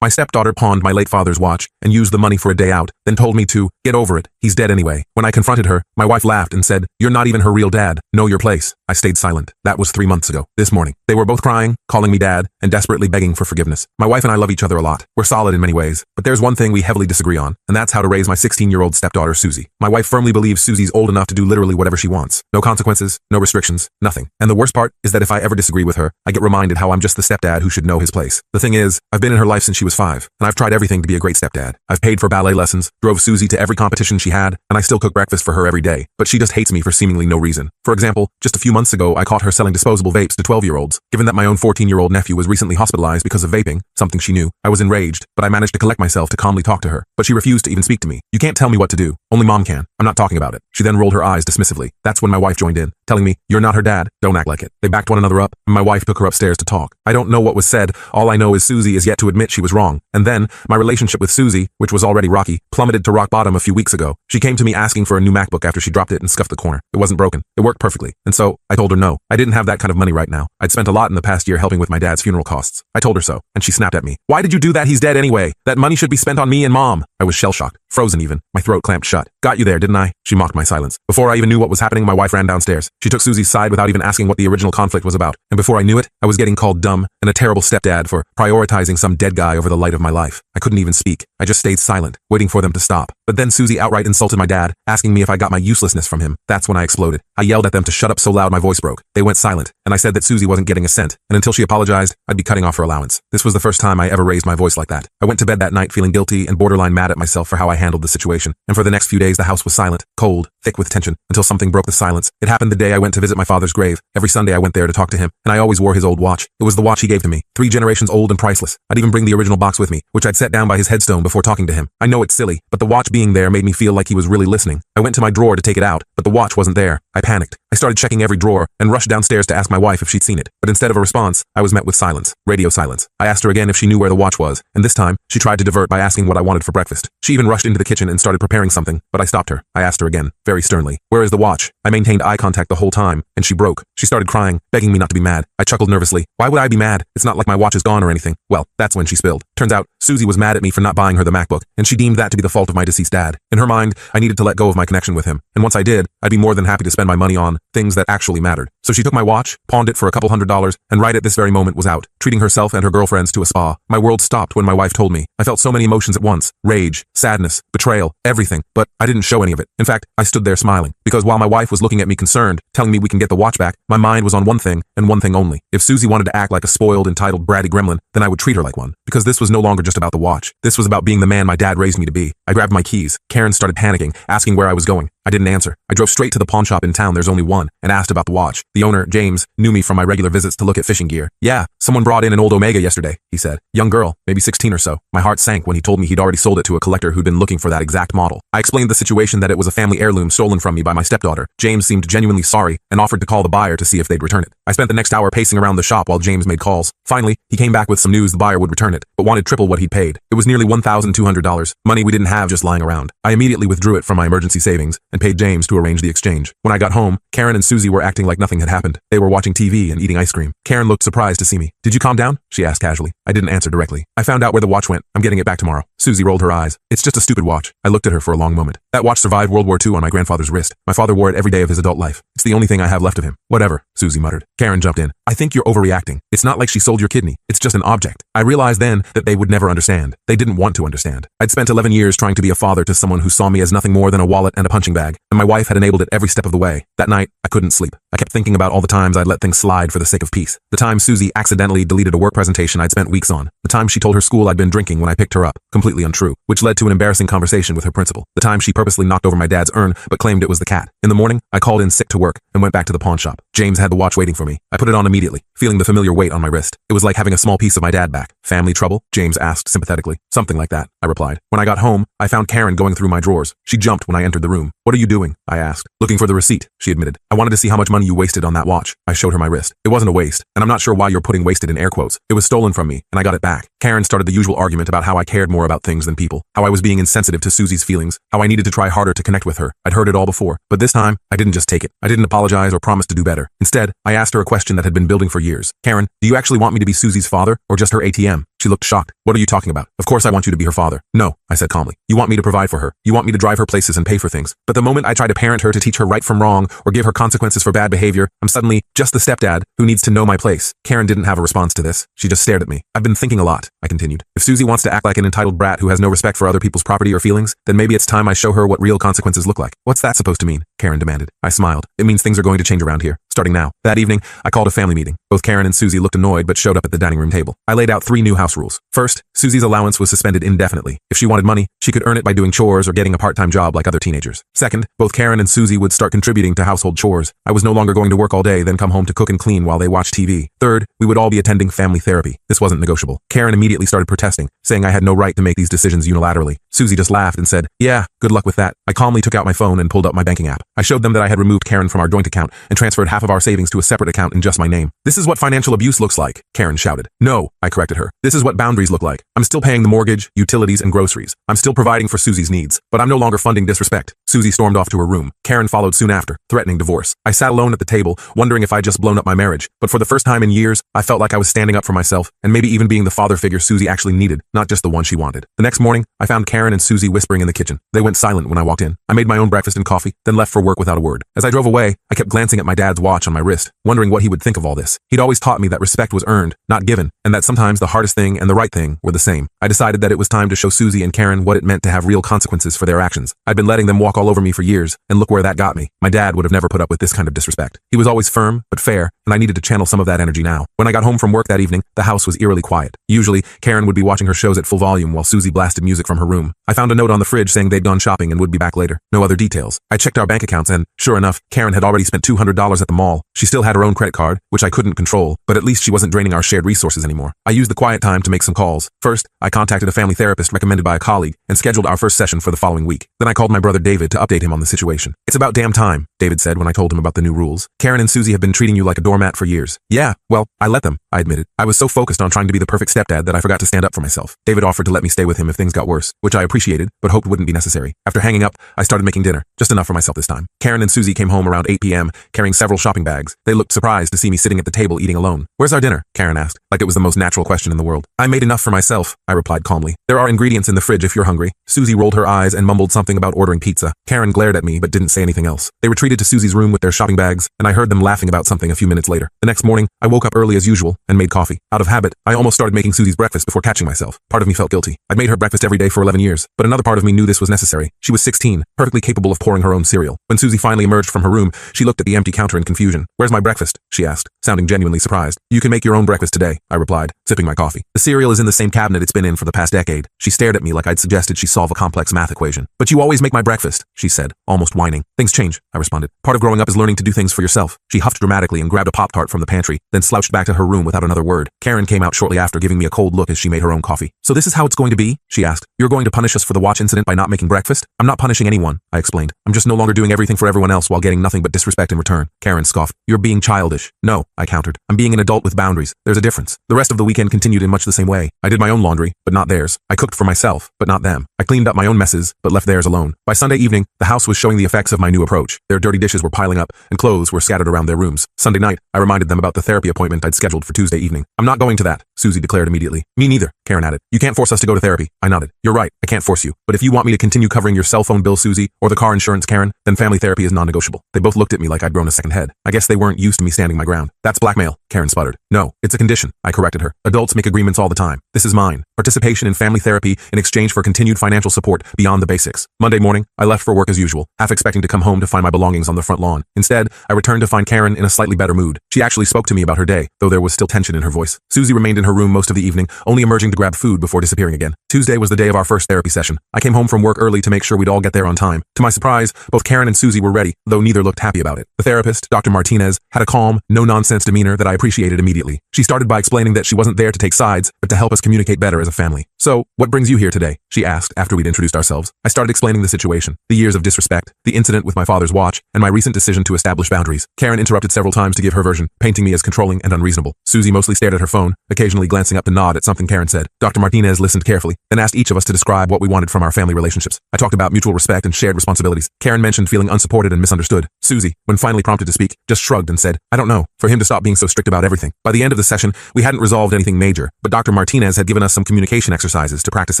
My stepdaughter pawned my late father's watch and used the money for a day out, then told me to get over it. He's dead anyway. When I confronted her, my wife laughed and said, "You're not even her real dad. Know your place." I stayed silent. That was 3 months ago. This morning, they were both crying, calling me dad, and desperately begging for forgiveness. My wife and I love each other a lot. We're solid in many ways, but there's one thing we heavily disagree on, and that's how to raise my 16-year-old stepdaughter, Susie. My wife firmly believes Susie's old enough to do literally whatever she wants. No consequences, no restrictions, nothing. And the worst part is that if I ever disagree with her, I get reminded how I'm just the stepdad who should know his place. The thing is, I've been in her life since she was 5, and I've tried everything to be a great stepdad. I've paid for ballet lessons, drove Susie to every competition she had, and I still cook breakfast for her every day, but she just hates me for seemingly no reason. For example, just a few months ago, I caught her selling disposable vapes to 12-year-olds. Given that my own 14-year-old nephew was recently hospitalized because of vaping, something she knew, I was enraged, but I managed to collect myself to calmly talk to her. But she refused to even speak to me. "You can't tell me what to do. Only mom can. I'm not talking about it." She then rolled her eyes dismissively. That's when my wife joined in, telling me, "You're not her dad. Don't act like it." They backed one another up, and my wife took her upstairs to talk. I don't know what was said. All I know is Susie is yet to admit she was wrong. And then, my relationship with Susie, which was already rocky, plummeted to rock bottom a few weeks ago. She came to me asking for a new MacBook after she dropped it and scuffed the corner. It wasn't broken. It worked perfectly. And so, I told her no. I didn't have that kind of money right now. I'd spent a lot in the past year helping with my dad's funeral costs. I told her so, and she snapped at me. "Why did you do that? He's dead anyway. That money should be spent on me and mom." I was shell-shocked, frozen even. My throat clamped shut. "Got you there, didn't I?" She mocked my silence. Before I even knew what was happening, my wife ran downstairs. She took Susie's side without even asking what the original conflict was about. And before I knew it, I was getting called dumb and a terrible stepdad for prioritizing some dead guy over the light of my life. I couldn't even speak. I just stayed silent, waiting for them to stop. But then Susie outright insulted my dad, asking me if I got my uselessness from him. That's when I exploded. I yelled at them to shut up so loud my voice broke. They went silent, and I said that Susie wasn't getting a cent, and until she apologized, I'd be cutting off her allowance. This was the first time I ever raised my voice like that. I went to bed that night feeling guilty and borderline mad at myself for how I handled the situation, and for the next few days the house was silent, cold, thick with tension, until something broke the silence. It happened the day I went to visit my father's grave. Every Sunday I went there to talk to him, and I always wore his old watch. It was the watch he gave to me, 3 generations old and priceless. I'd even bring the original box with me, which I'd set down by his headstone before talking to him. I know it's silly, but the watch being there made me feel like he was really listening. I went to my drawer to take it out, but the watch wasn't there. I panicked. I started checking every drawer and rushed downstairs to ask my wife if she'd seen it. But instead of a response, I was met with silence. Radio silence. I asked her again if she knew where the watch was, and this time, she tried to divert by asking what I wanted for breakfast. She even rushed into the kitchen and started preparing something, but I stopped her. I asked her again, very sternly, "Where is the watch?" I maintained eye contact the whole time, and she broke. She started crying, begging me not to be mad. I chuckled nervously. Why would I be mad? It's not like my watch is gone or anything. Well, that's when she spilled. Turns out, Susie was mad at me for not buying her the MacBook, and she deemed that to be the fault of my deceased dad. In her mind, I needed to let go of my connection with him, and once I did, I'd be more than happy to spend my money on things that actually mattered. So she took my watch, pawned it for a couple $100s, and right at this very moment was out, treating herself and her girlfriends to a spa. My world stopped when my wife told me. I felt so many emotions at once. Rage, sadness, betrayal, everything, but I didn't show any of it. In fact, I stood there smiling, because while my wife was looking at me concerned, telling me we can get the watch back, my mind was on one thing, and one thing only. If Susie wanted to act like a spoiled, entitled, bratty gremlin, then I would treat her like one. Because this was no longer just about the watch. This was about being the man my dad raised me to be. I grabbed my keys. Karen started panicking, asking where I was going. I didn't answer. I drove straight to the pawn shop in town, there's only one, and asked about the watch. The owner, James, knew me from my regular visits to look at fishing gear. "Yeah, someone brought in an old Omega yesterday," he said. "Young girl, maybe 16 or so." My heart sank when he told me he'd already sold it to a collector who'd been looking for that exact model. I explained the situation, that it was a family heirloom stolen from me by my stepdaughter. James seemed genuinely sorry and offered to call the buyer to see if they'd return it. I spent the next hour pacing around the shop while James made calls. Finally, he came back with some news the buyer would return it, but wanted triple what he'd paid. It was nearly $1,200, money we didn't have just lying around. I immediately withdrew it from my emergency savings and paid James to arrange the exchange. When I got home, Karen and Susie were acting like nothing had happened. They were watching TV and eating ice cream. Karen looked surprised to see me. "Did you calm down?" she asked casually. I didn't answer directly. "I found out where the watch went. I'm getting it back tomorrow." Susie rolled her eyes. "It's just a stupid watch." I looked at her for a long moment. "That watch survived World War II on my grandfather's wrist. My father wore it every day of his adult life. It's the only thing I have left of him." "Whatever," Susie muttered. Karen jumped in. "I think you're overreacting. It's not like she sold your kidney. It's just an object." I realized then that they would never understand. They didn't want to understand. I'd spent 11 years trying to be a father to someone who saw me as nothing more than a wallet and a punching bag, and my wife had enabled it every step of the way. That night, I couldn't sleep. I kept thinking about all the times I'd let things slide for the sake of peace. The time Susie accidentally deleted a work presentation I'd spent weeks on. The time she told her school I'd been drinking when I picked her up, completely untrue, which led to an embarrassing conversation with her principal. The time she purposely knocked over my dad's urn, but claimed it was the cat. In the morning, I called in sick to work and went back to the pawn shop. James had the watch waiting for me. I put it on immediately, feeling the familiar weight on my wrist. It was like having a small piece of my dad back. "Family trouble?" James asked sympathetically. "Something like that," I replied. When I got home, I found Karen going through my drawers. She jumped when I entered the room. "What are you doing?" I asked. "Looking for the receipt," she admitted. "I wanted to see how much money you wasted on that watch." I showed her my wrist. "It wasn't a waste, and I'm not sure why you're putting wasted in air quotes. It was stolen from me, and I got it back." Karen started the usual argument about how I cared more about things than people, how I was being insensitive to Susie's feelings, how I needed to try harder to connect with her. I'd heard it all before, but this time, I didn't just take it. I didn't apologize or promise to do better. Instead, I asked her a question that had been building for years. "Karen, do you actually want me to be Susie's father, or just her ATM?" She looked shocked. What are you talking about? Of course I want you to be her father. No, I said calmly. You want me to provide for her. You want me to drive her places and pay for things. But the moment I try to parent her to teach her right from wrong or give her consequences for bad behavior, I'm suddenly just the stepdad who needs to know my place. Karen didn't have a response to this. She just stared at me. I've been thinking a lot, I continued. If Susie wants to act like an entitled brat who has no respect for other people's property or feelings, then maybe it's time I show her what real consequences look like. What's that supposed to mean? Karen demanded. I smiled. It means things are going to change around here, starting now. That evening, I called a family meeting. Both Karen and Susie looked annoyed but showed up at the dining room table. I laid out 3 new house rules. First, Susie's allowance was suspended indefinitely. If she wanted money, she could earn it by doing chores or getting a part-time job like other teenagers. Second, both Karen and Susie would start contributing to household chores. I was no longer going to work all day, then come home to cook and clean while they watched TV. Third, we would all be attending family therapy. This wasn't negotiable. Karen immediately started protesting, saying I had no right to make these decisions unilaterally. Susie just laughed and said, yeah, good luck with that. I calmly took out my phone and pulled up my banking app. I showed them that I had removed Karen from our joint account and transferred half of our savings to a separate account in just my name. This is what financial abuse looks like, Karen shouted. No, I corrected her. This is what boundaries look like. I'm still paying the mortgage, utilities, and groceries. I'm still providing for Susie's needs, but I'm no longer funding disrespect. Susie stormed off to her room. Karen followed soon after, threatening divorce. I sat alone at the table, wondering if I'd just blown up my marriage, but for the first time in years, I felt like I was standing up for myself and maybe even being the father figure Susie actually needed, not just the one she wanted. The next morning, I found Karen and Susie whispering in the kitchen. They went silent when I walked in. I made my own breakfast and coffee, then left for work without a word. As I drove away, I kept glancing at my dad's watch on my wrist, wondering what he would think of all this. He'd always taught me that respect was earned, not given, and that sometimes the hardest thing and the right thing were the same. I decided that it was time to show Susie and Karen what it meant to have real consequences for their actions. I'd been letting them walk all over me for years, and look where that got me. My dad would have never put up with this kind of disrespect. He was always firm, but fair, and I needed to channel some of that energy now. When I got home from work that evening, the house was eerily quiet. Usually, Karen would be watching her shows at full volume while Susie blasted music from her room. I found a note on the fridge saying they'd gone shopping and would be back later. No other details. I checked our bank accounts and, sure enough, Karen had already spent $200 at the mall. She still had her own credit card, which I couldn't control, but at least she wasn't draining our shared resources anymore. I used the quiet time to make some calls. First, I contacted a family therapist recommended by a colleague and scheduled our first session for the following week. Then I called my brother David to update him on the situation. It's about damn time, David said when I told him about the new rules. Karen and Susie have been treating you like a doormat for years. Yeah, well, I let them, I admitted. I was so focused on trying to be the perfect stepdad that I forgot to stand up for myself. David offered to let me stay with him if things got worse, which I appreciated, but hoped wouldn't be necessary. After hanging up, I started making dinner, just enough for myself this time. Karen and Susie came home around 8 p.m., carrying several shopping bags. They looked surprised to see me sitting at the table eating alone. Where's our dinner? Karen asked, like it was the most natural question in the world. I made enough for myself, I replied calmly. There are ingredients in the fridge if you're hungry. Susie rolled her eyes and mumbled something about ordering pizza. Karen glared at me but didn't say anything else. They retreated to Susie's room with their shopping bags, and I heard them laughing about something a few minutes later. The next morning, I woke up early as usual and made coffee. Out of habit, I almost started making Susie's breakfast before catching myself. Part of me felt guilty. I'd made her breakfast every day for 11 years, but another part of me knew this was necessary. She was 16, perfectly capable of pouring her own cereal. When Susie finally emerged from her room, she looked at the empty counter in confusion. Where's my breakfast? She asked, sounding genuinely surprised. You can make your own breakfast today, I replied, sipping my coffee. The cereal is in the same cabinet it's been in for the past decade. She stared at me like I'd suggested she solve a complex math equation. But you always make my breakfast, she said, almost whining. Things change, I responded. Part of growing up is learning to do things for yourself. She huffed dramatically and grabbed a Pop-Tart from the pantry, then slouched back to her room without another word. Karen came out shortly after, giving me a cold look as she made her own coffee. So this is how it's going to be? She asked. You're going to punish us for the watch incident by not making breakfast? I'm not punishing anyone, I explained. I'm just no longer doing everything for everyone else while getting nothing but disrespect in return. Karen scoffed. You're being childish. No, I countered. I'm being an adult with boundaries. There's a difference. The rest of the weekend continued in much the same way. I did my own laundry, but not theirs. I cooked for myself, but not them. I cleaned up my own messes, but left theirs alone. By Sunday evening, the house was showing the effects of my new approach. Their dirty dishes were piling up, and clothes were scattered around their rooms. Sunday night, I reminded them about the therapy appointment I'd scheduled for Tuesday evening. I'm not going to that, Susie declared immediately. Me neither, Karen added. You can't force us to go to therapy, I nodded. You're right, I can't force you. But if you want me to continue covering your cell phone bill, Susie, or the car insurance, Karen, then family therapy is non-negotiable. They both looked at me like I'd grown a second head. I guess they weren't used to me standing my ground. That's blackmail, Karen sputtered. No, it's a condition, I corrected her. Adults make agreements all the time. This is mine. Participation in family therapy in exchange for continued financial support beyond the basics. Monday morning, I left for work as usual, half expecting to come home to find my belongings on the front lawn. Instead, I returned to find Karen in a slightly better mood. She actually spoke to me about her day, though there was still tension in her voice. Susie remained in her room most of the evening, only emerging to grab food before disappearing again. Tuesday was the day of our first therapy session. I came home from work early to make sure we'd all get there on time. To my surprise, both Karen and Susie were ready, though neither looked happy about it. The therapist, Dr. Martinez, had a calm, no-nonsense demeanor that I appreciated immediately. She started by explaining that she wasn't there to take sides, but to help us communicate better as a family. So, what brings you here today? She asked after we'd introduced ourselves. I started explaining the situation, the years of disrespect, the incident with my father's watch, and my recent decision to establish boundaries. Karen interrupted several times to give her version, painting me as controlling and unreasonable. Susie mostly stared at her phone, occasionally glancing up to nod at something Karen said. Dr. Martinez listened carefully, then asked each of us to describe describe what we wanted from our family relationships. I talked about mutual respect and shared responsibilities. Karen mentioned feeling unsupported and misunderstood. Susie, when finally prompted to speak, just shrugged and said, I don't know, for him to stop being so strict about everything. By the end of the session, we hadn't resolved anything major, but Dr. Martinez had given us some communication exercises to practice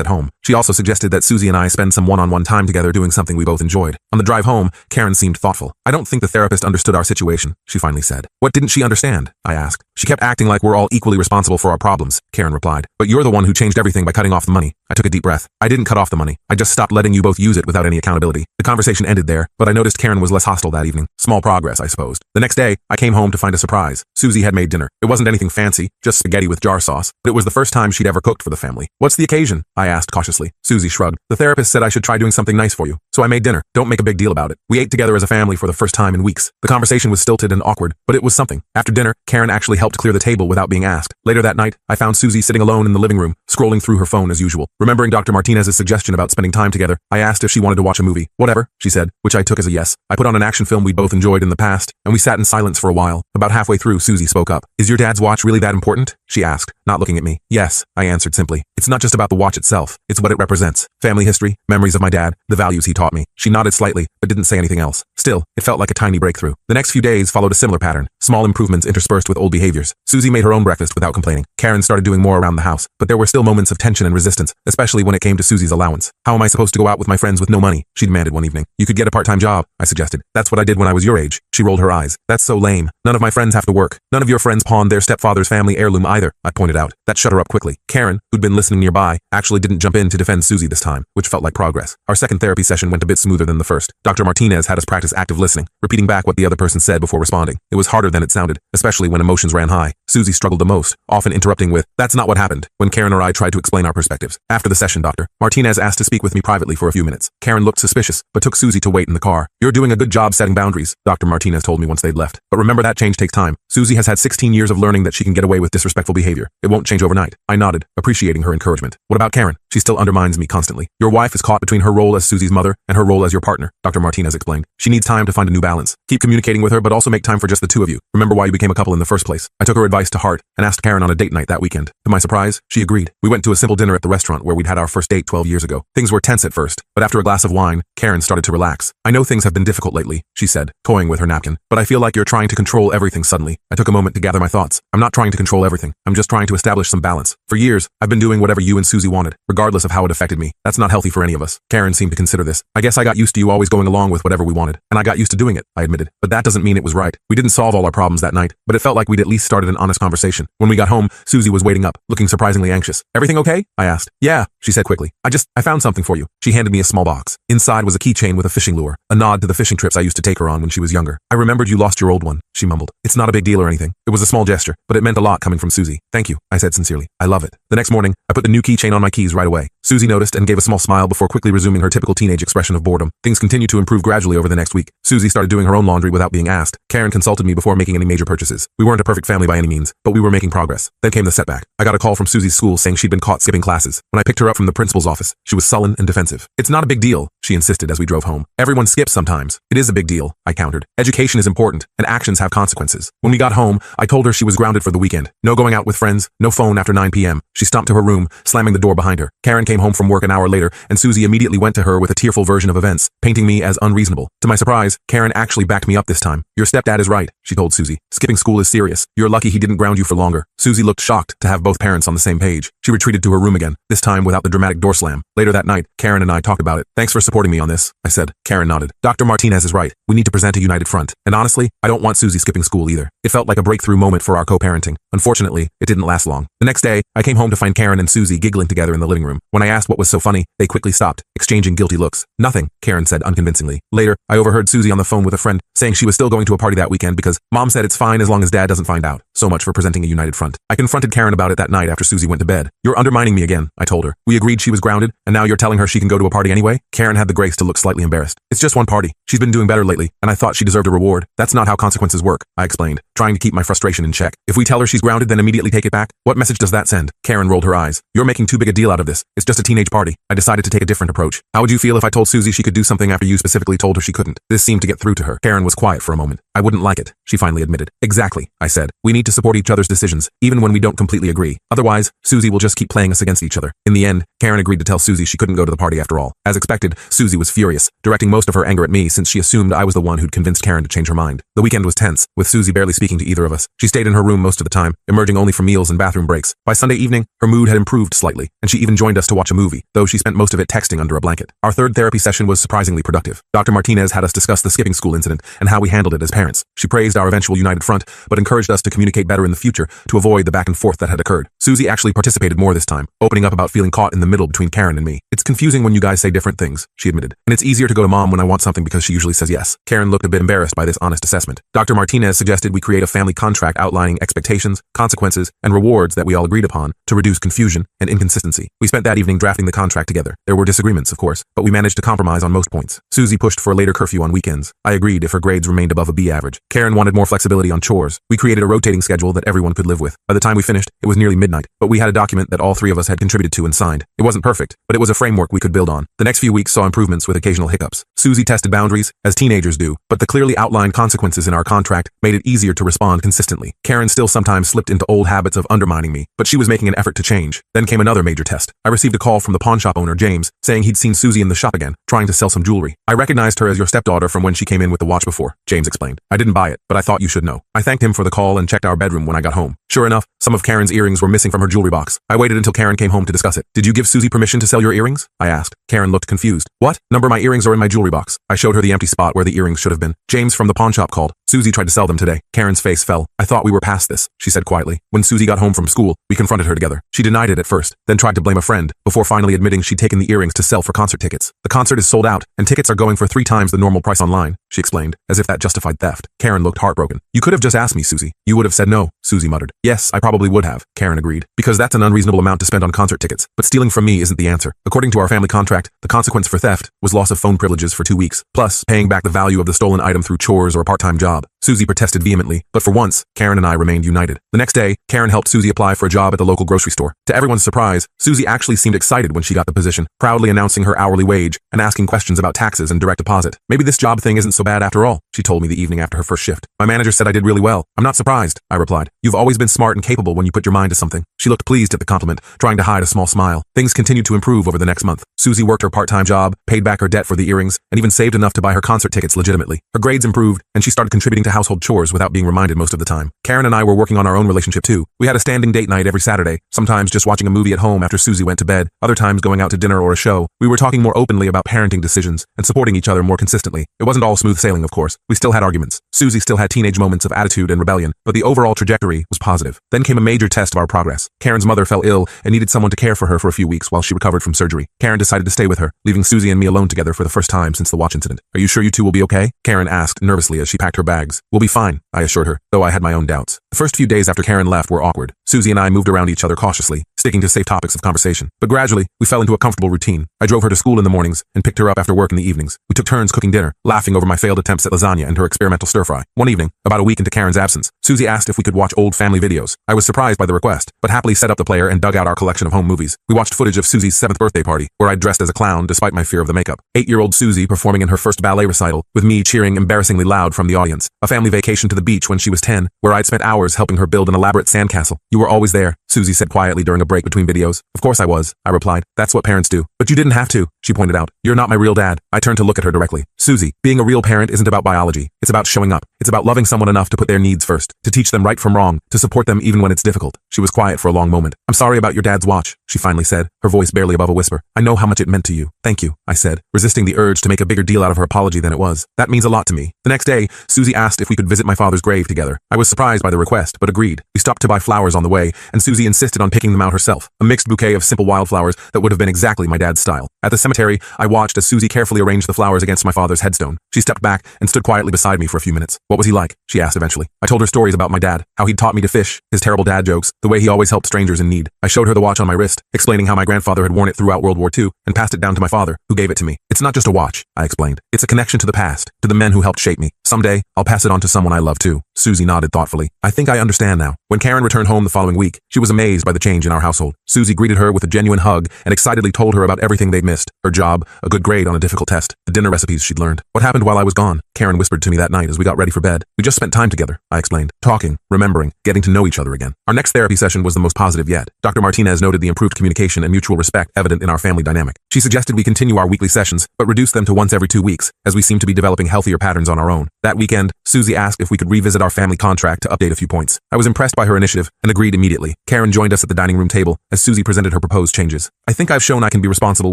at home. She also suggested that Susie and I spend some one-on-one time together doing something we both enjoyed. On the drive home, Karen seemed thoughtful. I don't think the therapist understood our situation, she finally said. What didn't she understand? I asked. She kept acting like we're all equally responsible for our problems, Karen replied. But you're the one who changed everything by cutting off the money. I took a deep breath. I didn't cut off the money. I just stopped letting you both use it without any accountability. The conversation ended there, but I noticed Karen was less hostile that evening. Small progress, I supposed. The next day, I came home to find a surprise. Susie had made dinner. It wasn't anything fancy, just spaghetti with jar sauce, but it was the first time she'd ever cooked for the family. What's the occasion? I asked cautiously. Susie shrugged. The therapist said I should try doing something nice for you, so I made dinner. Don't make a big deal about it. We ate together as a family for the first time in weeks. The conversation was stilted and awkward, but it was something. After dinner, Karen actually helped clear the table without being asked. Later that night, I found Susie sitting alone in the living room, scrolling through her phone as usual. Remembering Dr. Martinez's suggestion about spending time together, I asked if she wanted to watch a movie. Whatever, she said, which I took as a yes. I put on an action film we'd both enjoyed in the past, and we sat in silence for a while. About halfway through, Susie spoke up. Is your dad's watch really that important? She asked, not looking at me. Yes, I answered simply. It's not just about the watch itself, it's what it represents. Family history, memories of my dad, the values he taught me. She nodded slightly, but didn't say anything else. Still, it felt like a tiny breakthrough. The next few days followed a similar pattern, small improvements interspersed with old behaviors. Susie made her own breakfast without complaining. Karen started doing more around the house, but there were still moments of tension and resistance, especially when it came to Susie's allowance. How am I supposed to go out with my friends with no money? She demanded one evening. You could get a part-time job, I suggested. That's what I did when I was your age. She rolled her eyes. That's so lame. None of my friends have to work. None of your friends pawned their stepfather's family heirloom either, I pointed out. That shut her up quickly. Karen, who'd been listening nearby, actually didn't jump in to defend Susie this time, which felt like progress. Our second therapy session went a bit smoother than the first. Dr. Martinez had us practice active listening, repeating back what the other person said before responding. It was harder than it sounded, especially when emotions ran high. Susie struggled the most, often interrupting with, that's not what happened, when Karen or I tried to explain our perspectives. After the session, Dr. Martinez asked to speak with me privately for a few minutes. Karen looked suspicious, but took Susie to wait in the car. You're doing a good job setting boundaries, Dr. Martinez told me once they'd left. But remember that change takes time. Susie has had 16 years of learning that she can get away with disrespectful behavior. It won't change overnight. I nodded, appreciating her encouragement. What about Karen? She still undermines me constantly. Your wife is caught between her role as Susie's mother and her role as your partner, Dr. Martinez explained. She needs time to find a new balance. Keep communicating with her, but also make time for just the two of you. Remember why you became a couple in the first place. I took her advice to heart and asked Karen on a date night that weekend. To my surprise, she agreed. We went to a simple dinner at the restaurant where we'd had our first date 12 years ago. Things were tense at first, but after a glass of wine, Karen started to relax. I know things have been difficult lately, she said, toying with her napkin, but I feel like you're trying to control everything suddenly. I took a moment to gather my thoughts. I'm not trying to control everything. I'm just trying to establish some balance. For years, I've been doing whatever you and Susie wanted, regardless of how it affected me. That's not healthy for any of us. Karen seemed to consider this. I guess I got used to you always going along with whatever we wanted, and I got used to doing it, I admitted. But that doesn't mean it was right. We didn't solve all our problems that night, but it felt like we'd at least started an honest conversation. When we got home, Susie was waiting up, looking surprisingly anxious. Everything okay? I asked. Yeah, she said quickly. I found something for you. She handed me a small box. Inside was a keychain with a fishing lure, a nod to the fishing trips I used to take her on when she was younger. I remembered you lost your old one, she mumbled. It's not a big deal or anything. It was a small gesture, but it meant a lot coming from Susie. Thank you, I said sincerely. I love it. The next morning, I put the new keychain on my keys right away. Susie noticed and gave a small smile before quickly resuming her typical teenage expression of boredom. Things continued to improve gradually over the next week. Susie started doing her own laundry without being asked. Karen consulted me before making any major purchases. We weren't a perfect family by any means, but we were making progress. Then came the setback. I got a call from Susie's school saying she'd been caught skipping classes. When I picked her up from the principal's office, she was sullen and defensive. It's not a big deal, she insisted as we drove home. Everyone skips sometimes. It is a big deal, I countered. Education is important, and actions have consequences. When we got home, I told her she was grounded for the weekend. No going out with friends, no phone after 9 p.m. She stomped to her room, slamming the door behind her. Karen came home from work an hour later, and Susie immediately went to her with a tearful version of events, painting me as unreasonable. To my surprise, Karen actually backed me up this time. Your stepdad is right, she told Susie. Skipping school is serious. You're lucky he didn't ground you for longer. Susie looked shocked to have both parents on the same page. She retreated to her room again, this time without the dramatic door slam. Later that night, Karen and I talked about it. Thanks for supporting me on this, I said. Karen nodded. Dr. Martinez is right. We need to present a united front. And honestly, I don't want Susie skipping school either. It felt like a breakthrough moment for our co-parenting. Unfortunately, it didn't last long. The next day, I came home to find Karen and Susie giggling together in the living room. When I asked what was so funny, they quickly stopped, exchanging guilty looks. Nothing, Karen said unconvincingly. Later, I overheard Susie on the phone with a friend, saying she was still going to a party that weekend because Mom said it's fine as long as Dad doesn't find out. So much for presenting a united front. I confronted Karen about it that night after Susie went to bed. You're undermining me again, I told her. We agreed she was grounded, and now you're telling her she can go to a party anyway? Karen had the grace to look slightly embarrassed. It's just one party. She's been doing better lately, and I thought she deserved a reward. That's not how consequences work, I explained, trying to keep my frustration in check. If we tell her she's grounded, then immediately take it back? What message does that send? Karen rolled her eyes. You're making too big a deal out of this. It's just a teenage party. I decided to take a different approach. How would you feel if I told Susie she could do something after you specifically told her she couldn't? This seemed to get through to her. Karen Karen was quiet for a moment. I wouldn't like it, she finally admitted. Exactly, I said. We need to support each other's decisions, even when we don't completely agree. Otherwise, Susie will just keep playing us against each other. In the end, Karen agreed to tell Susie she couldn't go to the party after all. As expected, Susie was furious, directing most of her anger at me since she assumed I was the one who'd convinced Karen to change her mind. The weekend was tense, with Susie barely speaking to either of us. She stayed in her room most of the time, emerging only for meals and bathroom breaks. By Sunday evening, her mood had improved slightly, and she even joined us to watch a movie, though she spent most of it texting under a blanket. Our third therapy session was surprisingly productive. Dr. Martinez had us discuss the skipping school incident and how we handled it as parents. She praised our eventual united front, but encouraged us to communicate better in the future to avoid the back and forth that had occurred. Susie actually participated more this time, opening up about feeling caught in the middle between Karen and me. It's confusing when you guys say different things, she admitted, and it's easier to go to mom when I want something because she usually says yes. Karen looked a bit embarrassed by this honest assessment. Dr. Martinez suggested we create a family contract outlining expectations, consequences, and rewards that we all agreed upon to reduce confusion and inconsistency. We spent that evening drafting the contract together. There were disagreements, of course, but we managed to compromise on most points. Susie pushed for a later curfew on weekends. I agreed if her grades remained above a B average. Karen wanted more flexibility on chores. We created a rotating schedule that everyone could live with. By the time we finished, it was nearly midnight, but we had a document that all three of us had contributed to and signed. It wasn't perfect, but it was a framework we could build on. The next few weeks saw improvements with occasional hiccups. Susie tested boundaries, as teenagers do, but the clearly outlined consequences in our contract made it easier to respond consistently. Karen still sometimes slipped into old habits of undermining me, but she was making an effort to change. Then came another major test. I received a call from the pawn shop owner, James, saying he'd seen Susie in the shop again, trying to sell some jewelry. I recognized her as your stepdaughter from when she came in with the watch before, James explained. I didn't buy it, but I thought you should know. I thanked him for the call and checked our bedroom when I got home. Sure enough, some of Karen's earrings were missing from her jewelry box. I waited until Karen came home to discuss it. Did you give Susie permission to sell your earrings? I asked. Karen looked confused. What? Number my earrings are in my jewelry box. I showed her the empty spot where the earrings should have been. James from the pawn shop called. Susie tried to sell them today. Karen's face fell. I thought we were past this, she said quietly. When Susie got home from school, we confronted her together. She denied it at first, then tried to blame a friend, before finally admitting she'd taken the earrings to sell for concert tickets. The concert is sold out, and tickets are going for 3 times the normal price online, she explained, as if that justified theft. Karen looked heartbroken. You could have just asked me, Susie. You would have said no, Susie muttered. Yes, I probably would have, Karen agreed, because that's an unreasonable amount to spend on concert tickets, but stealing from me isn't the answer. According to our family contract, the consequence for theft was loss of phone privileges for 2 weeks, plus paying back the value of the stolen item through chores or a part-time job. Susie protested vehemently, but for once, Karen and I remained united. The next day, Karen helped Susie apply for a job at the local grocery store. To everyone's surprise, Susie actually seemed excited when she got the position, proudly announcing her hourly wage and asking questions about taxes and direct deposit. Maybe this job thing isn't so bad after all, she told me the evening after her first shift. My manager said I did really well. I'm not surprised, I replied. You've always been smart and capable when you put your mind to something. She looked pleased at the compliment, trying to hide a small smile. Things continued to improve over the next month. Susie worked her part-time job, paid back her debt for the earrings, and even saved enough to buy her concert tickets legitimately. Her grades improved, and she started contributing to household chores without being reminded most of the time. Karen and I were working on our own relationship too. We had a standing date night every Saturday, sometimes just watching a movie at home after Susie went to bed, other times going out to dinner or a show. We were talking more openly about parenting decisions and supporting each other more consistently. It wasn't all smooth sailing, of course. We still had arguments. Susie still had teenage moments of attitude and rebellion, but the overall trajectory was positive. Then came a major test of our progress. Karen's mother fell ill and needed someone to care for her for a few weeks while she recovered from surgery. Karen decided to stay with her, leaving Susie and me alone together for the first time since the watch incident. Are you sure you two will be okay? Karen asked nervously as she packed her bags. We'll be fine, I assured her, though I had my own doubts. The first few days after Karen left were awkward. Susie and I moved around each other cautiously, sticking to safe topics of conversation. But gradually, we fell into a comfortable routine. I drove her to school in the mornings and picked her up after work in the evenings. We took turns cooking dinner, laughing over my failed attempts at lasagna and her experimental stir-fry. One evening, about a week into Karen's absence, Susie asked if we could watch old family videos. I was surprised by the request, but happily set up the player and dug out our collection of home movies. We watched footage of Susie's 7th birthday party, where I'd dressed as a clown despite my fear of the makeup. 8-year-old Susie performing in her first ballet recital, with me cheering embarrassingly loud from the audience. A family vacation to the beach when she was 10, where I'd spent hours helping her build an elaborate sandcastle. You were always there, Susie said quietly during a break between videos. Of course I was, I replied. That's what parents do. But you didn't have to, she pointed out. You're not my real dad. I turned to look at her directly. Susie, being a real parent isn't about biology. It's about showing up. It's about loving someone enough to put their needs first, to teach them right from wrong, to support them even when it's difficult. She was quiet for a long moment. I'm sorry about your dad's watch, she finally said, her voice barely above a whisper. I know how much it meant to you. Thank you, I said, resisting the urge to make a bigger deal out of her apology than it was. That means a lot to me. The next day, Susie asked if we could visit my father's grave together. I was surprised by the request, but agreed. We stopped to buy flowers on the way, and Susie insisted on picking them out herself, a mixed bouquet of simple wildflowers that would have been exactly my dad's style. At the cemetery, I watched as Susie carefully arranged the flowers against my father's headstone. She stepped back and stood quietly beside me for a few minutes. What was he like? She asked eventually. I told her stories about my dad, how he'd taught me to fish, his terrible dad jokes, the way he always helped strangers in need. I showed her the watch on my wrist, explaining how my grandfather had worn it throughout World War II and passed it down to my father, who gave it to me. It's not just a watch, I explained. It's a connection to the past, to the men who helped shape me. Someday, I'll pass it on to someone I love too. Susie nodded thoughtfully. I think I understand now. When Karen returned home the following week, she was amazed by the change in our household. Susie greeted her with a genuine hug and excitedly told her about everything they'd missed: her job, a good grade on a difficult test, the dinner recipes she'd learned. What happened while I was gone? Karen whispered to me that night as we got ready for bed. We just spent time together, I explained, talking, remembering, getting to know each other again. Our next therapy session was the most positive yet. Dr. Martinez noted the improved communication and mutual respect evident in our family dynamic. She suggested we continue our weekly sessions, but reduce them to once every 2 weeks, as we seem to be developing healthier patterns on our own. That weekend, Susie asked if we could revisit our family contract to update a few points. I was impressed by her initiative and agreed immediately. Karen joined us at the dining room table as Susie presented her proposed changes. I think I've shown I can be responsible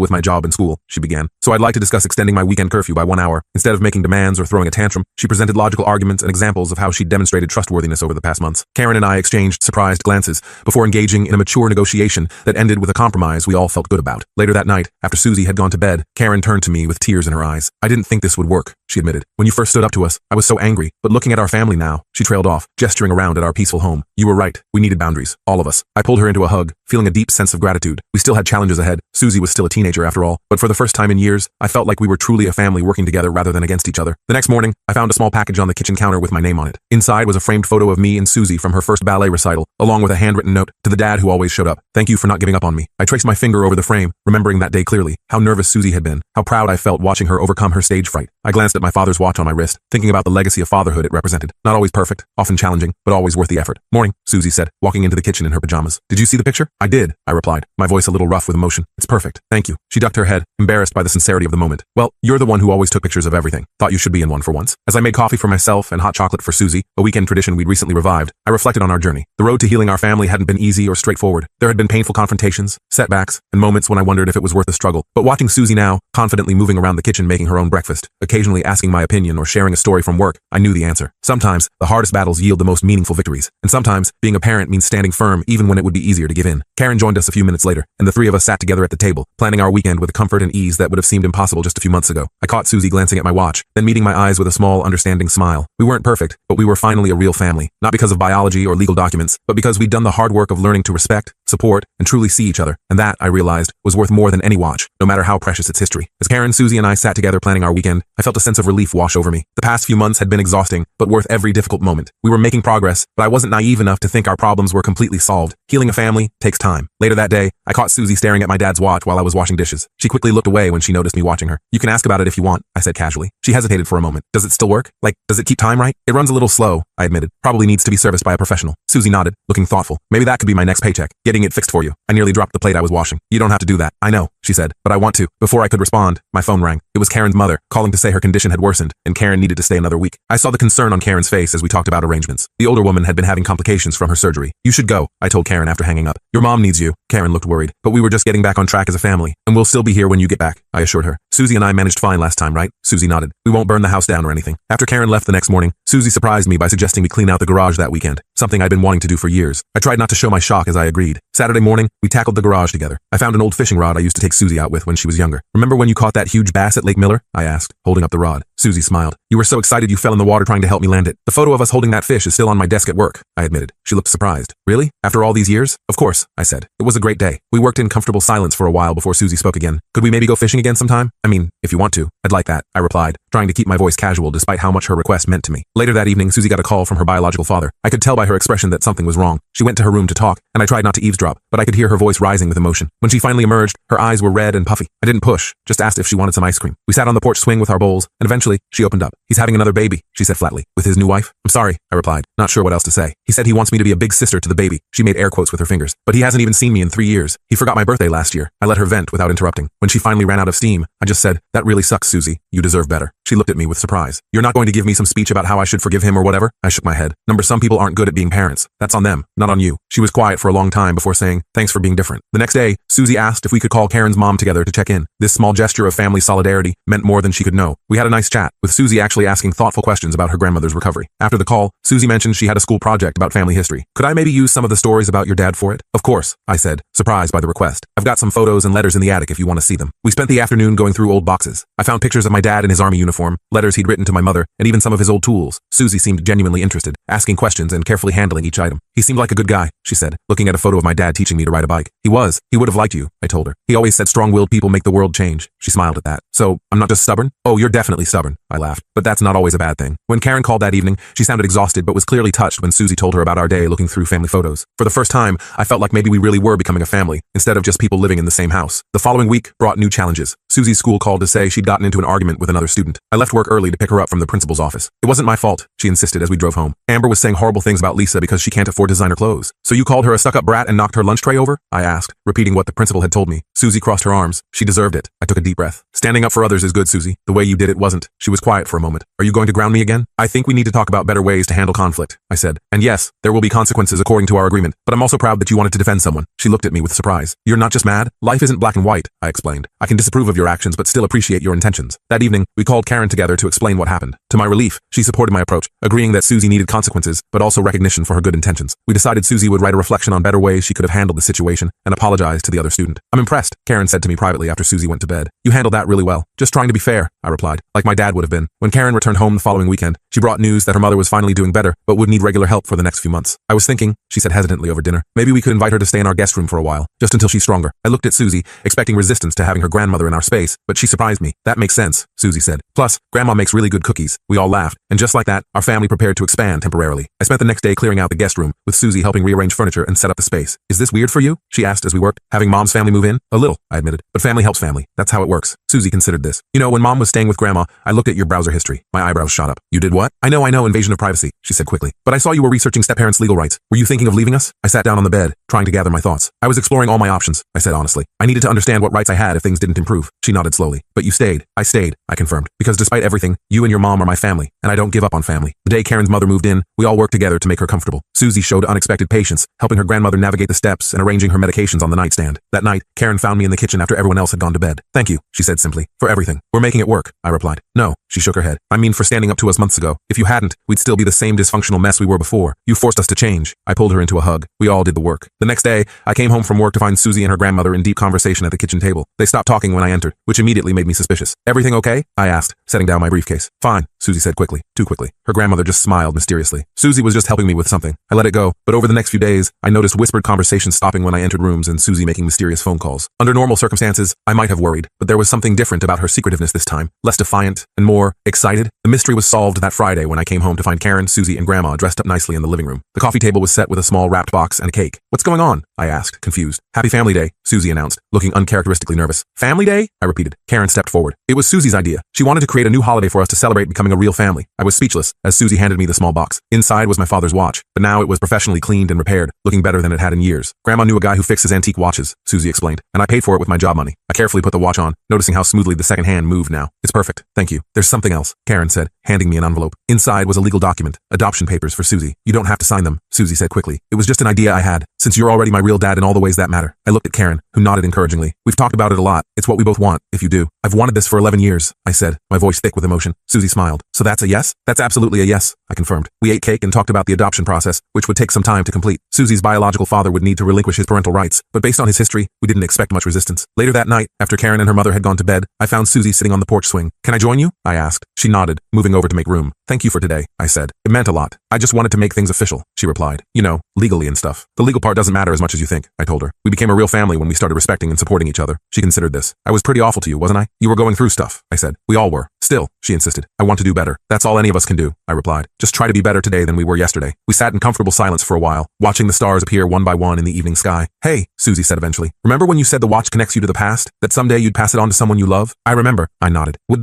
with my job and school, she began. So I'd like to discuss extending my weekend curfew by 1 hour. Instead of making demands or throwing a tantrum, she presented logical arguments and examples of how she'd demonstrated trustworthiness over the past months. Karen and I exchanged surprised glances before engaging in a mature negotiation that ended with a compromise we all felt good about. Later that night, after Susie had gone to bed, Karen turned to me with tears in her eyes. I didn't think this would work, she admitted. When you first stood up to us, I was so angry, but looking at our family now, she trailed off, gesturing around at our peaceful home. You were right. We needed boundaries, all of us. I pulled her into a hug, feeling a deep sense of gratitude. We still had challenges ahead. Susie was still a teenager after all, but for the first time in years, I felt like we were truly a family working together rather than against each other. The next morning, I found a small package on the kitchen counter with my name on it. Inside was a framed photo of me and Susie from her first ballet recital, along with a handwritten note to the dad who always showed up. Thank you for not giving up on me. I traced my finger over the frame, remembering that day clearly, how nervous Susie had been, how proud I felt watching her overcome her stage fright. I glanced at my father's watch on my wrist, thinking about the legacy of fatherhood it represented. Not always perfect, often challenging, but always worth the effort. Morning, Susie said, walking into the kitchen in her pajamas. Did you see the picture? I did, I replied, my voice a little rough with emotion. It's perfect. Thank you. She ducked her head, embarrassed by the sincerity of the moment. Well, you're the one who always took pictures of everything. Thought you should be in one for once. As I made coffee for myself and hot chocolate for Susie, a weekend tradition we'd recently revived, I reflected on our journey. The road to healing our family hadn't been easy or straightforward. There had been painful confrontations, setbacks, and moments when I wondered if it was worth the struggle. But watching Susie now, confidently moving around the kitchen making her own breakfast, occasionally asking my opinion or sharing a story from work, I knew the answer. Sometimes, the hardest battles yield the most meaningful victories. And sometimes, being a parent means standing firm even when it would be easier to give in. Karen joined us a few minutes later, and the three of us sat together at the table, planning our weekend with a comfort and ease that would have seemed impossible just a few months ago. I caught Susie glancing at my watch, then meeting my eyes with a small, understanding smile. We weren't perfect, but we were finally a real family. Not because of biology or legal documents, but because we'd done the hard work of learning to respect, support, and truly see each other. And that, I realized, was worth more than any watch, no matter how precious its history. As Karen, Susie, and I sat together planning our weekend, I felt a sense of relief wash over me. The past few months had been exhausting, but worth every difficult moment. We were making progress, but I wasn't naive enough to think our problems were completely solved. Healing a family takes time. Later that day, I caught Susie staring at my dad's watch while I was washing dishes. She quickly looked away when she noticed me watching her. You can ask about it if you want, I said casually. She hesitated for a moment. Does it still work? Like, does it keep time right? It runs a little slow, I admitted. Probably needs to be serviced by a professional. Susie nodded, looking thoughtful. Maybe that could be my next paycheck, getting it fixed for you. I nearly dropped the plate I was washing. You don't have to do that. I know, she said, but I want to. Before I could respond, my phone rang. It was Karen's mother, calling to say her condition had worsened, and Karen needed to stay another week. I saw the concern on Karen's face as we talked about arrangements. The older woman had been having complications from her surgery. You should go, I told Karen after hanging up. Your mom needs you. Karen looked worried, but we were just getting back on track as a family, and we'll still be here when you get back, I assured her. Susie and I managed fine last time, right? Susie nodded. We won't burn the house down or anything. After Karen left the next morning, Susie surprised me by suggesting we clean out the garage that weekend, something I'd been wanting to do for years. I tried not to show my shock as I agreed. Saturday morning, we tackled the garage together. I found an old fishing rod I used to take Susie out with when she was younger. Remember when you caught that huge bass at Lake Miller? I asked, holding up the rod. Susie smiled. You were so excited you fell in the water trying to help me land it. The photo of us holding that fish is still on my desk at work, I admitted. She looked surprised. Really? After all these years? Of course, I said. It was a great day. We worked in comfortable silence for a while before Susie spoke again. Could we maybe go fishing again sometime? I mean, if you want to. I'd like that, I replied, trying to keep my voice casual despite how much her request meant to me. Later that evening, Susie got a call from her biological father. I could tell by her expression that something was wrong. She went to her room to talk, and I tried not to eavesdrop, but I could hear her voice rising with emotion. When she finally emerged, her eyes were red and puffy. I didn't push, just asked if she wanted some ice cream. We sat on the porch swing with our bowls, and eventually, she opened up. He's having another baby, she said flatly. With his new wife? I'm sorry, I replied, not sure what else to say. He said he wants me to be a big sister to the baby. She made air quotes with her fingers. But he hasn't even seen me in 3 years. He forgot my birthday last year. I let her vent without interrupting. When she finally ran out of steam, I just said, that really sucks, Susie. You deserve better. She looked at me with surprise. You're not going to give me some speech about how I should forgive him or whatever? I shook my head. Some people aren't good at being parents. That's on them, not on you. She was quiet for a long time before saying, thanks for being different. The next day, Susie asked if we could call Karen's mom together to check in. This small gesture of family solidarity meant more than she could know. We had a nice chat, with Susie actually asking thoughtful questions about her grandmother's recovery. After the call, Susie mentioned she had a school project about family history. Could I maybe use some of the stories about your dad for it? Of course, I said, surprised by the request. I've got some photos and letters in the attic if you want to see them. We spent the afternoon going through old boxes. I found pictures of my dad in his army uniform, letters he'd written to my mother, and even some of his old tools. Susie seemed genuinely interested, asking questions and carefully handling each item. He seemed like a good guy, she said, looking at a photo of my dad teaching me to ride a bike. He would have liked you, I told her. He always said strong-willed people make the world change. She smiled at that. So, I'm not just stubborn? Oh, you're definitely stubborn, I laughed. But that's not always a bad thing. When Karen called that evening, she sounded exhausted but was clearly touched when Susie told her about our day looking through family photos. For the first time, I felt like maybe we really were becoming a family, instead of just people living in the same house. The following week brought new challenges. Susie's school called to say she'd gotten into an argument with another student. I left work early to pick her up from the principal's office. It wasn't my fault, she insisted as we drove home. Amber was saying horrible things about Lisa because she can't afford designer clothes. So you called her a stuck-up brat and knocked her lunch tray over? I asked, repeating what the principal had told me. Susie crossed her arms. She deserved it. I took a deep breath. Standing up for others is good, Susie. The way you did it wasn't. She was quiet for a moment. Are you going to ground me again? I think we need to talk about better ways to handle conflict, I said. And yes, there will be consequences according to our agreement, but I'm also proud that you wanted to defend someone. She looked at me with surprise. You're not just mad? Life isn't black and white, I explained. I can disapprove of your actions but still appreciate your intentions. That evening, we called Karen together to explain what happened. To my relief, she supported my approach, agreeing that Susie needed consequences, but also recognition for her good intentions. We decided Susie would write a reflection on better ways she could have handled the situation and apologize to the other student. I'm impressed, Karen said to me privately after Susie went to bed. You handled that really well. Just trying to be fair, I replied, like my dad would have been. When Karen returned home the following weekend, she brought news that her mother was finally doing better, but would need regular help for the next few months. I was thinking, she said hesitantly over dinner, maybe we could invite her to stay in our guest room for a while, just until she's stronger. I looked at Susie, expecting resistance to having her grandmother in our space, but she surprised me. That makes sense, Susie said. Plus, Grandma makes really good cookies. We all laughed, and just like that, our family prepared to expand temporarily. I spent the next day clearing out the guest room, with Susie helping rearrange furniture and set up the space. Is this weird for you? She asked as we worked, having Mom's family move in? A little, I admitted, but family helps family. That's how it works. Susie considered this. You know, when Mom was staying with Grandma, I looked at your browser history. My eyebrows shot up. You did what? I know, invasion of privacy, she said quickly. But I saw you were researching step-parents' legal rights. Were you thinking of leaving us? I sat down on the bed, trying to gather my thoughts. I was exploring all my options, I said honestly. I needed to understand what rights I had if things didn't improve. She nodded slowly. But you stayed. I stayed, I confirmed. Because despite everything, you and your mom are my family, and I don't give up on family. The day Karen's mother moved in, we all worked together to make her comfortable. Susie showed unexpected patience, helping her grandmother navigate the steps and arranging her medications on the nightstand. That night, Karen found me in the kitchen after everyone else had gone to bed. Thank you, she said simply, for everything. We're making it work, I replied. No, she shook her head. I mean for standing up to us months ago. If you hadn't, we'd still be the same dysfunctional mess we were before. You forced us to change. I pulled her into a hug. We all did the work. The next day, I came home from work to find Susie and her grandmother in deep conversation at the kitchen table. They stopped talking when I entered, which immediately made me suspicious. Everything okay? I asked, setting down my briefcase. Fine, Susie said quickly. Too quickly. Her grandmother just smiled mysteriously. Susie was just helping me with something. I let it go, but over the next few days, I noticed whispered conversations stopping when I entered rooms and Susie making mysterious phone calls. Under normal circumstances, I might have worried, but there was something different about her secretiveness this time. Less defiant and more excited. The mystery was solved that Friday when I came home to find Karen, Susie, and Grandma dressed up nicely in the living room. The coffee table was set with a small wrapped box and a cake. What's going on? I asked, confused. Happy Family Day, Susie announced, looking uncharacteristically nervous. Family Day? I repeated. Karen stepped forward. It was Susie's idea. She wanted to create a new holiday for us to celebrate becoming a real family. I was speechless as Susie handed me the small box. Inside was my father's watch, but now it was professionally cleaned and repaired, looking better than it had in years. Grandma knew a guy who fixes antique watches, Susie explained, and I paid for it with my job money. I carefully put the watch on, noticing how smoothly the second hand moved now. It's perfect. Thank you. There's something else, Karen said, handing me an envelope. Inside was a legal document, adoption papers for Susie. You don't have to sign them, Susie said quickly. It was just an idea I had, since you're already my real dad in all the ways that matter. I looked at Karen, who nodded encouragingly. We've talked about it a lot. It's what we both want, if you do. I've wanted this for 11 years, I said, my voice thick with emotion. Susie smiled. So that's a yes? That's absolutely a yes, I confirmed. We ate cake and talked about the adoption process, which would take some time to complete. Susie's biological father would need to relinquish his parental rights, but based on his history, we didn't expect much resistance. Later that night, after Karen and her mother had gone to bed, I found Susie sitting on the porch swing. Can I join you? I asked. She nodded, moving over to make room. Thank you for today, I said. It meant a lot. I just wanted to make things official, she replied. You know, legally and stuff. The legal part doesn't matter as much as you think, I told her. We became a real family when we started respecting and supporting each other. She considered this. I was pretty awful to you, wasn't I? You were going through stuff, I said. We all were. Still, she insisted. I want to do better. That's all any of us can do, I replied. Just try to be better today than we were yesterday. We sat in comfortable silence for a while, watching the stars appear one by one in the evening sky. Hey, Susie said eventually. Remember when you said the watch connects you to the past? That someday you'd pass it on to someone you love? I remember, I nodded. Could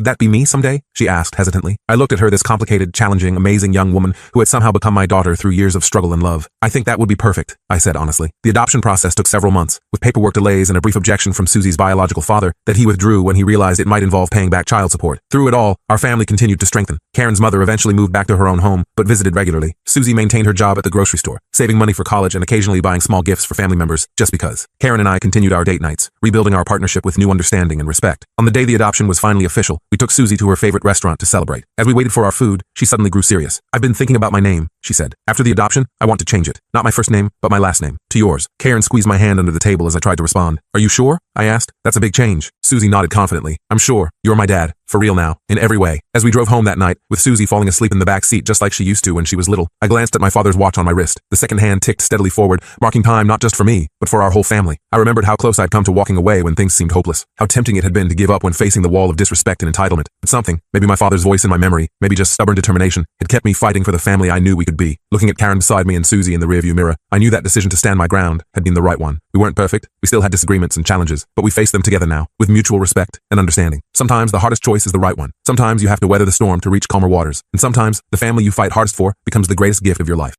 that be me someday? She asked hesitantly. I looked at her, this complicated, challenging, amazing young woman who had somehow become my daughter through years of struggle and love. I think that would be perfect, I said honestly. The adoption process took several months, with paperwork delays and a brief objection from Susie's biological father that he withdrew when he realized it might involve paying back child support. Through it all, our family continued to strengthen. Karen's mother eventually moved back to her own home, but visited regularly. Susie maintained her job at the grocery store, saving money for college and occasionally buying small gifts for family members, just because. Karen and I continued our date nights, rebuilding our partnership with new understanding and respect. On the day the adoption was finally official, we took Susie to her favorite restaurant to celebrate. As we waited for our food, she suddenly grew serious. I've been thinking about my name, she said. After the adoption, I want to change it. Not my first name, but my last name. To yours. Karen squeezed my hand under the table as I tried to respond. Are you sure? I asked. That's a big change. Susie nodded confidently. I'm sure. You're my dad. For real now. In every way. As we drove home that night, with Susie falling asleep in the back seat just like she used to when she was little, I glanced at my father's watch on my wrist. The second hand ticked steadily forward, marking time not just for me, but for our whole family. I remembered how close I'd come to walking away when things seemed hopeless. How tempting it had been to give up when facing the wall of disrespect and entitlement. But something, maybe my father's voice in my memory, maybe just stubborn determination, had kept me fighting for the family I knew we could be. Looking at Karen beside me and Susie in the rearview mirror, I knew that decision to stand my ground had been the right one. We weren't perfect. We still had disagreements and challenges, but we faced them together now, with mutual respect and understanding. Sometimes the hardest choice is the right one. Sometimes you have to weather the storm to reach calmer waters. And sometimes the family you fight hardest for becomes the greatest gift of your life.